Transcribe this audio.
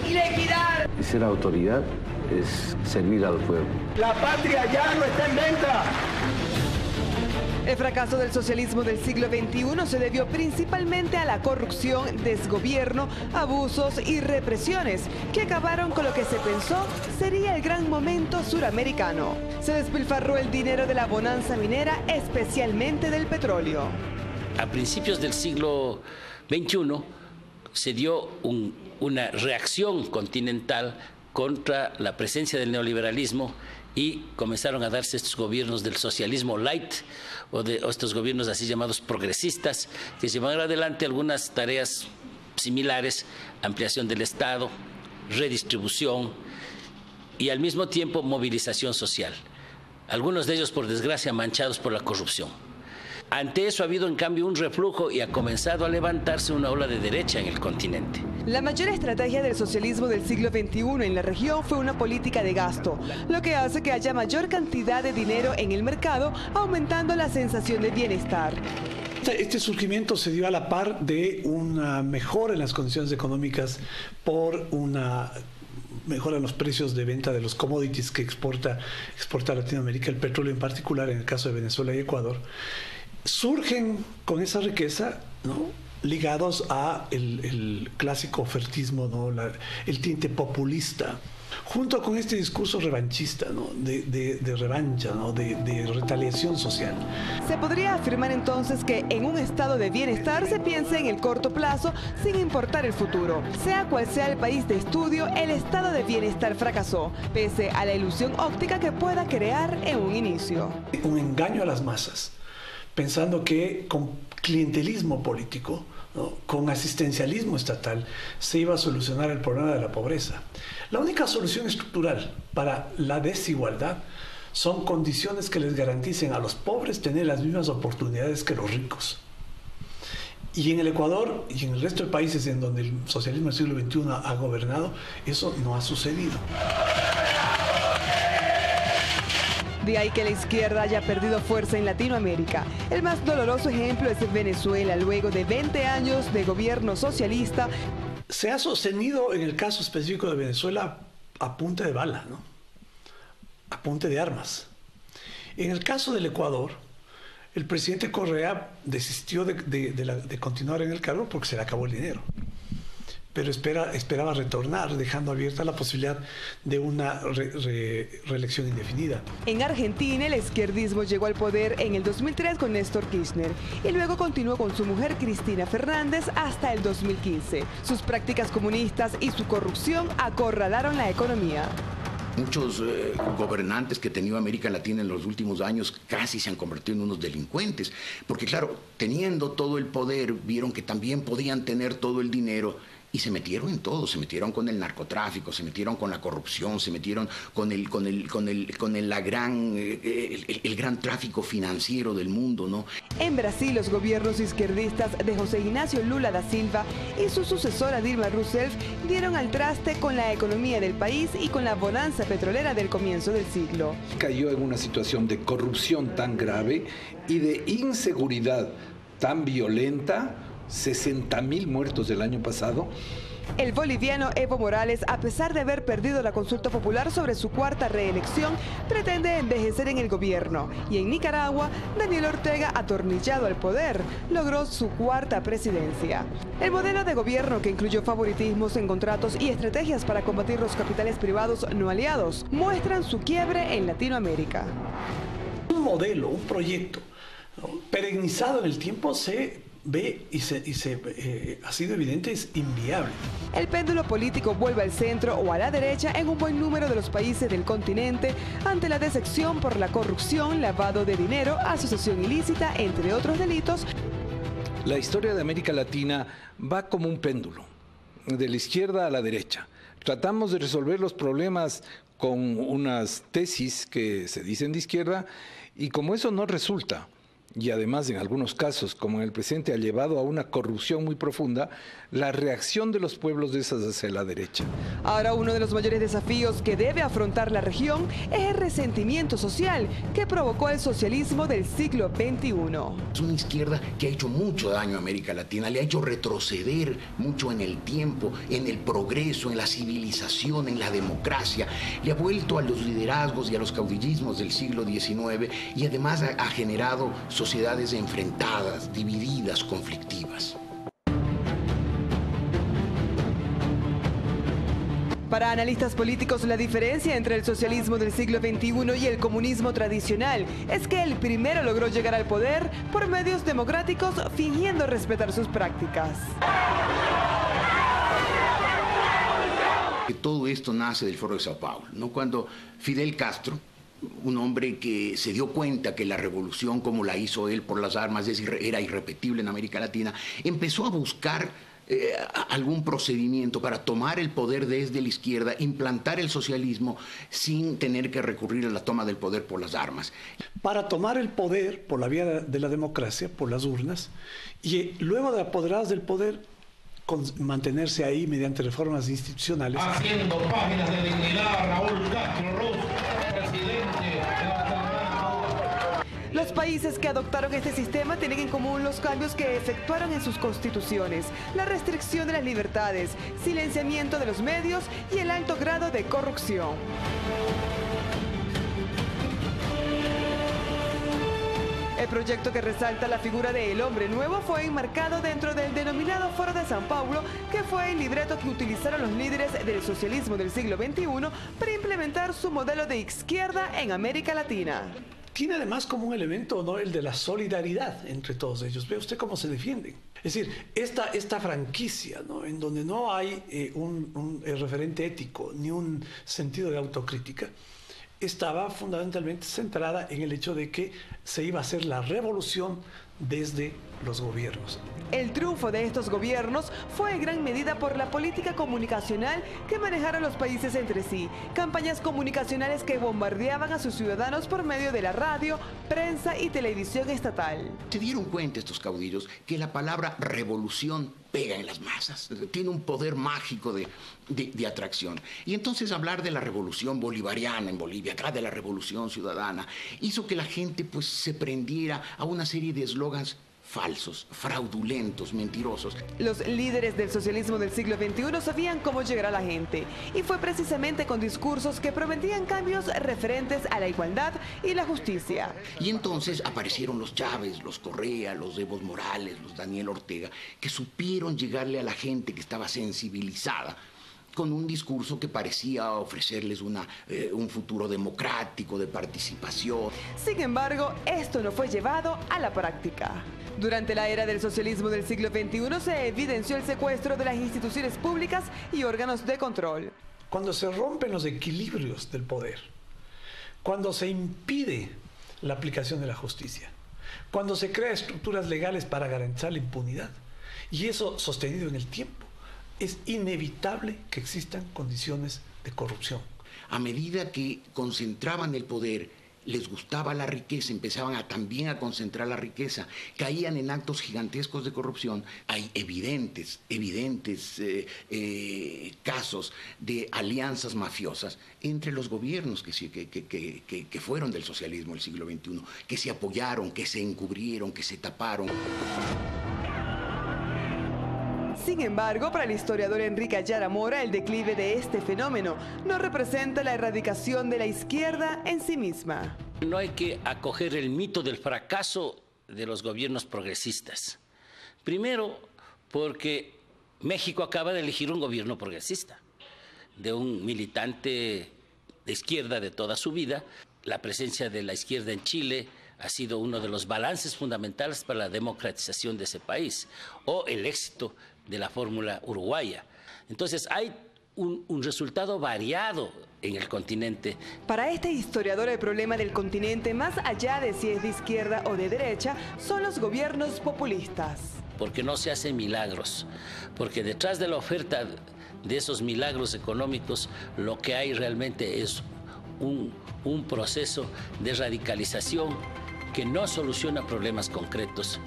y la equidad. Ser autoridad es servir al pueblo. La patria ya no está en venta. El fracaso del socialismo del siglo XXI se debió principalmente a la corrupción, desgobierno, abusos y represiones que acabaron con lo que se pensó sería el gran momento suramericano. Se despilfarró el dinero de la bonanza minera, especialmente del petróleo. A principios del siglo XXI se dio una reacción continental contra la presencia del neoliberalismo y comenzaron a darse estos gobiernos del socialismo light o estos gobiernos así llamados progresistas que llevaron adelante algunas tareas similares, ampliación del Estado, redistribución y al mismo tiempo movilización social. Algunos de ellos, por desgracia, manchados por la corrupción. Ante eso ha habido en cambio un reflujo y ha comenzado a levantarse una ola de derecha en el continente. La mayor estrategia del socialismo del siglo XXI en la región fue una política de gasto, lo que hace que haya mayor cantidad de dinero en el mercado, aumentando la sensación de bienestar. Este surgimiento se dio a la par de una mejora en las condiciones económicas por una mejora en los precios de venta de los commodities que exporta Latinoamérica, el petróleo en particular, en el caso de Venezuela y Ecuador. Surgen con esa riqueza, ¿no?, ligados a el clásico ofertismo, ¿no?, el tinte populista, junto con este discurso revanchista, ¿no?, de revancha, ¿no?, de retaliación social. Se podría afirmar entonces que en un estado de bienestar se piensa en el corto plazo sin importar el futuro. Sea cual sea el país de estudio, el estado de bienestar fracasó, pese a la ilusión óptica que pueda crear en un inicio. Un engaño a las masas, pensando que con clientelismo político, ¿no?, con asistencialismo estatal, se iba a solucionar el problema de la pobreza. La única solución estructural para la desigualdad son condiciones que les garanticen a los pobres tener las mismas oportunidades que los ricos. Y en el Ecuador y en el resto de países en donde el socialismo del siglo XXI ha gobernado, eso no ha sucedido. De ahí que la izquierda haya perdido fuerza en Latinoamérica. El más doloroso ejemplo es Venezuela, luego de 20 años de gobierno socialista. Se ha sostenido en el caso específico de Venezuela a punta de bala, ¿no?, a punta de armas. En el caso del Ecuador, el presidente Correa desistió de continuar en el cargo porque se le acabó el dinero. Pero esperaba retornar, dejando abierta la posibilidad de una reelección indefinida. En Argentina, el izquierdismo llegó al poder en el 2003 con Néstor Kirchner y luego continuó con su mujer Cristina Fernández hasta el 2015. Sus prácticas comunistas y su corrupción acorralaron la economía. Muchos gobernantes que ha tenido América Latina en los últimos años casi se han convertido en unos delincuentes, porque claro, teniendo todo el poder, vieron que también podían tener todo el dinero y se metieron en todo, se metieron con el narcotráfico, se metieron con la corrupción, se metieron con el gran tráfico financiero del mundo, ¿no? En Brasil, los gobiernos izquierdistas de José Ignacio Lula da Silva y su sucesora Dilma Rousseff dieron al traste con la economía del país y con la bonanza petrolera del comienzo del siglo. Cayó en una situación de corrupción tan grave y de inseguridad tan violenta. 60.000 muertos del año pasado. El boliviano Evo Morales, a pesar de haber perdido la consulta popular sobre su cuarta reelección, pretende envejecer en el gobierno. Y en Nicaragua, Daniel Ortega, atornillado al poder, logró su cuarta presidencia. El modelo de gobierno, que incluyó favoritismos en contratos y estrategias para combatir los capitales privados no aliados, muestran su quiebre en Latinoamérica. Un modelo, un proyecto, ¿no?, perennizado en el tiempo se ve y ha sido evidente, es inviable. El péndulo político vuelve al centro o a la derecha en un buen número de los países del continente ante la decepción por la corrupción, lavado de dinero, asociación ilícita, entre otros delitos. La historia de América Latina va como un péndulo, de la izquierda a la derecha. Tratamos de resolver los problemas con unas tesis que se dicen de izquierda y como eso no resulta, y además en algunos casos, como en el presente, ha llevado a una corrupción muy profunda, la reacción de los pueblos de esas hacia la derecha. Ahora uno de los mayores desafíos que debe afrontar la región es el resentimiento social que provocó el socialismo del siglo XXI. Es una izquierda que ha hecho mucho daño a América Latina, le ha hecho retroceder mucho en el tiempo, en el progreso, en la civilización, en la democracia, le ha vuelto a los liderazgos y a los caudillismos del siglo XIX y además ha generado sociedades enfrentadas, divididas, conflictivas. Para analistas políticos, la diferencia entre el socialismo del siglo XXI y el comunismo tradicional es que el primero logró llegar al poder por medios democráticos fingiendo respetar sus prácticas. Todo esto nace del Foro de Sao Paulo, ¿no? Cuando Fidel Castro, un hombre que se dio cuenta que la revolución como la hizo él por las armas era irrepetible en América Latina, empezó a buscar algún procedimiento para tomar el poder desde la izquierda, implantar el socialismo sin tener que recurrir a la toma del poder por las armas. Para tomar el poder por la vía de la democracia, por las urnas, y luego de apoderados del poder, mantenerse ahí mediante reformas institucionales. Haciendo páginas de dignidad, Raúl Castro Ruz, presidente de la... Los países que adoptaron este sistema tienen en común los cambios que efectuaron en sus constituciones, la restricción de las libertades, silenciamiento de los medios y el alto grado de corrupción. El proyecto que resalta la figura de El Hombre Nuevo fue enmarcado dentro del denominado Foro de Sao Paulo, que fue el libreto que utilizaron los líderes del socialismo del siglo XXI para implementar su modelo de izquierda en América Latina. Tiene además como un elemento, ¿no?, el de la solidaridad entre todos ellos. Ve usted cómo se defienden. Es decir, esta franquicia, ¿no?, en donde no hay un referente ético ni un sentido de autocrítica, estaba fundamentalmente centrada en el hecho de que se iba a hacer la revolución desde los gobiernos. El triunfo de estos gobiernos fue en gran medida por la política comunicacional que manejaron los países entre sí, campañas comunicacionales que bombardeaban a sus ciudadanos por medio de la radio, prensa y televisión estatal. Se dieron cuenta estos caudillos que la palabra revolución pega en las masas, tiene un poder mágico de atracción. Y entonces hablar de la revolución bolivariana en Bolivia, acá de la revolución ciudadana, hizo que la gente pues se prendiera a una serie de eslogans falsos, fraudulentos, mentirosos. Los líderes del socialismo del siglo XXI sabían cómo llegar a la gente, y fue precisamente con discursos que prometían cambios referentes a la igualdad y la justicia. Y entonces aparecieron los Chávez, los Correa, los Evo Morales, los Daniel Ortega, que supieron llegarle a la gente que estaba sensibilizada con un discurso que parecía ofrecerles un futuro democrático, de participación. Sin embargo, esto no fue llevado a la práctica. Durante la era del socialismo del siglo XXI se evidenció el secuestro de las instituciones públicas y órganos de control. Cuando se rompen los equilibrios del poder, cuando se impide la aplicación de la justicia, cuando se crean estructuras legales para garantizar la impunidad, y eso sostenido en el tiempo, es inevitable que existan condiciones de corrupción. A medida que concentraban el poder, les gustaba la riqueza, empezaban también a concentrar la riqueza, caían en actos gigantescos de corrupción. Hay evidentes casos de alianzas mafiosas entre los gobiernos que fueron del socialismo del siglo XXI, que se apoyaron, que se encubrieron, que se taparon. Sin embargo, para el historiador Enrique Ayala Mora, el declive de este fenómeno no representa la erradicación de la izquierda en sí misma. No hay que acoger el mito del fracaso de los gobiernos progresistas. Primero, porque México acaba de elegir un gobierno progresista, de un militante de izquierda de toda su vida. La presencia de la izquierda en Chile ha sido uno de los balances fundamentales para la democratización de ese país, o el éxito de la fórmula uruguaya. Entonces hay un resultado variado en el continente. Para este historiador, el problema del continente, más allá de si es de izquierda o de derecha, son los gobiernos populistas. Porque no se hacen milagros, porque detrás de la oferta de esos milagros económicos, lo que hay realmente es un proceso de radicalización que no soluciona problemas concretos